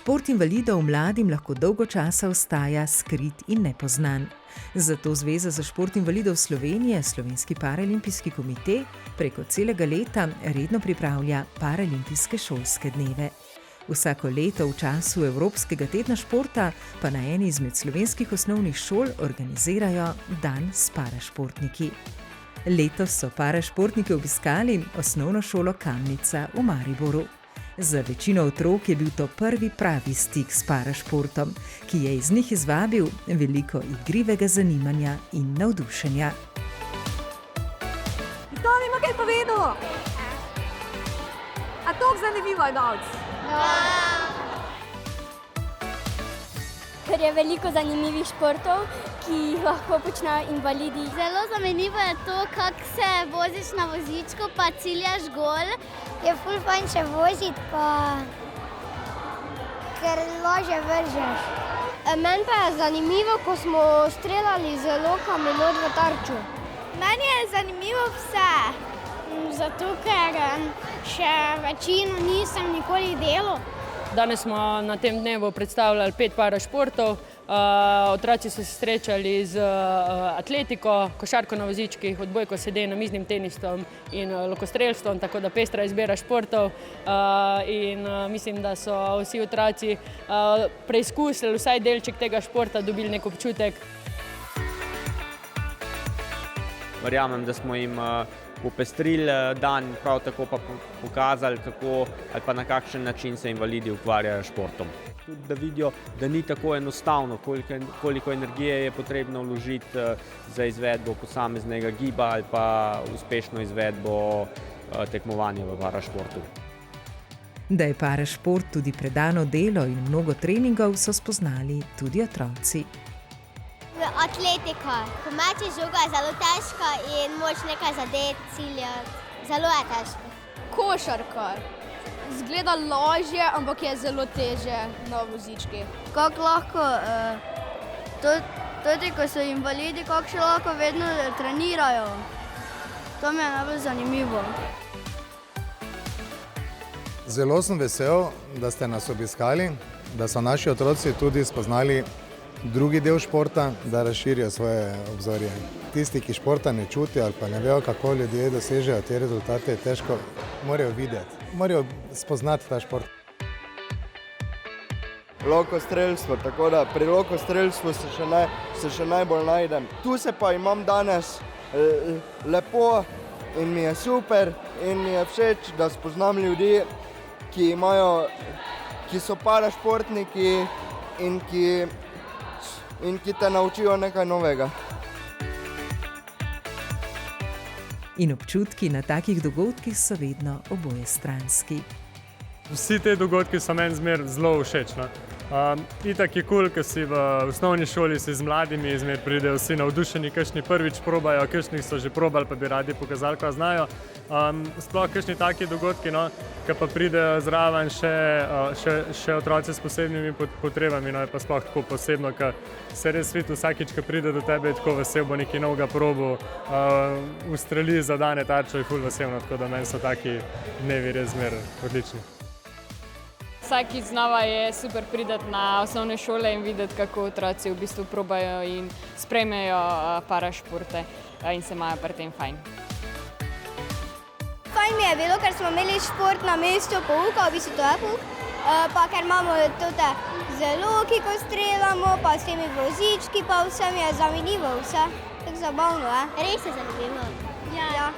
šport invalidov mladim lahko dolgo časa ostaja skrit in nepoznan. Zato Zveza za šport invalidov Slovenije, Slovenski paralimpijski komite, preko celega leta redno pripravlja paralimpijske šolske dneve. Vsako leto v času Evropskega tedna športa pa na eni izmed slovenskih osnovnih šol organizirajo dan s parašportniki. Letos so parašportniki obiskali osnovno šolo Kamnica v Mariboru. Za večino otrok je bil to prvi pravi stik s parašportom, ki je iz njih izvabil veliko igrivega zanimanja in navdušenja. To mi ima kaj povedal? A to zanimivo je danes? Ker je veliko zanimivih športov, ki jih lahko počnejo invalidi. Zelo zanimivo je to, kako se voziš na vozičku, pa ciljaš gol. Je ful fajn še voziti, pa ker lažje vržeš. Meni pa je zanimivo, ko smo streljali z lokami not v tarču. Meni je zanimivo vse, zato ker še večino nisem nikoli delal. Danes smo na tem dnevu predstavljali 5 parašportov. Otroci so se srečali z atletiko, košarko na vozičkih, odbojko sede, namiznim tenisom in lokostrelstvom, tako da pestra izbira športov. In mislim, da so vsi otroci preizkusili vsaj delček tega športa, dobili nek občutek. Verjamem, da smo jim popestrili dan, prav tako pa pokazali, kako ali pa na kakšen način se invalidi ukvarjajo s športom. Tudi da vidijo, da ni tako enostavno, koliko energije je potrebno vložiti za izvedbo posameznega giba ali pa uspešno izvedbo tekmovanja v parašportu. Da je parašport tudi predano delo in mnogo treningov, so spoznali tudi otroci. Atletika. Ko meče žoga je zelo težka in moč nekaj zadeti, ciljati. Zelo je težko. Košarka. Zgleda lažje, ampak je zelo teže na vozički. Kako lahko, tudi ko so invalidi, kako še lahko vedno trenirajo. To mi je najbolj zanimivo. Zelo sem vesel, da ste nas obiskali, da so naši otroci tudi spoznali drugi del športa, da razširijo svoje obzorje. Tisti, ki športa ne čutijo ali pa ne vejo, kako ljudje dosežejo te rezultate, je težko, morajo videti, morajo spoznati ta šport. Lokostrelstvo, tako da pri lokostrelstvu se še najbolj najdem. Tu se pa imam danes lepo in mi je super in mi je všeč, da spoznam ljudi, ki so parašportniki in ki te naučijo nekaj novega. In občutki na takih dogodkih so vedno obojestranski. Vsi te dogodki so meni zmeraj zelo všeč. Itak je kul, ko si v osnovni šoli si z mladimi, zmeraj pridejo vsi navdušeni, kakšni prvič probajo, kakšni so že probali, pa bi radi pokazali, kaj znajo. Sploh kakšni taki dogodki, ko pa pridejo zraven še otroci s posebnimi potrebami, je pa sploh tako posebno, ko se res vidi vsakič, ko pride do tebe, je tako vesel, bo nekaj novega probil, ustreli, zadane tarčo, je ful veselno, tako da meni so taki dnevi res zmeraj odlični. Vsakič znova je super priti na osnovne šole in videti, kako otroci v bistvu probajo in sprejmejo parašporte in se imajo pri tem fajn. Fajn mi je bilo, ker smo imeli šport na mestu pouka, v bistvu to je pouk, pa ker imamo tudi zelo, ko streljamo, pa s temi vozički, pa vse mi je zanimivo, vse. Tako zabavno, Res je zanimivo. Ja.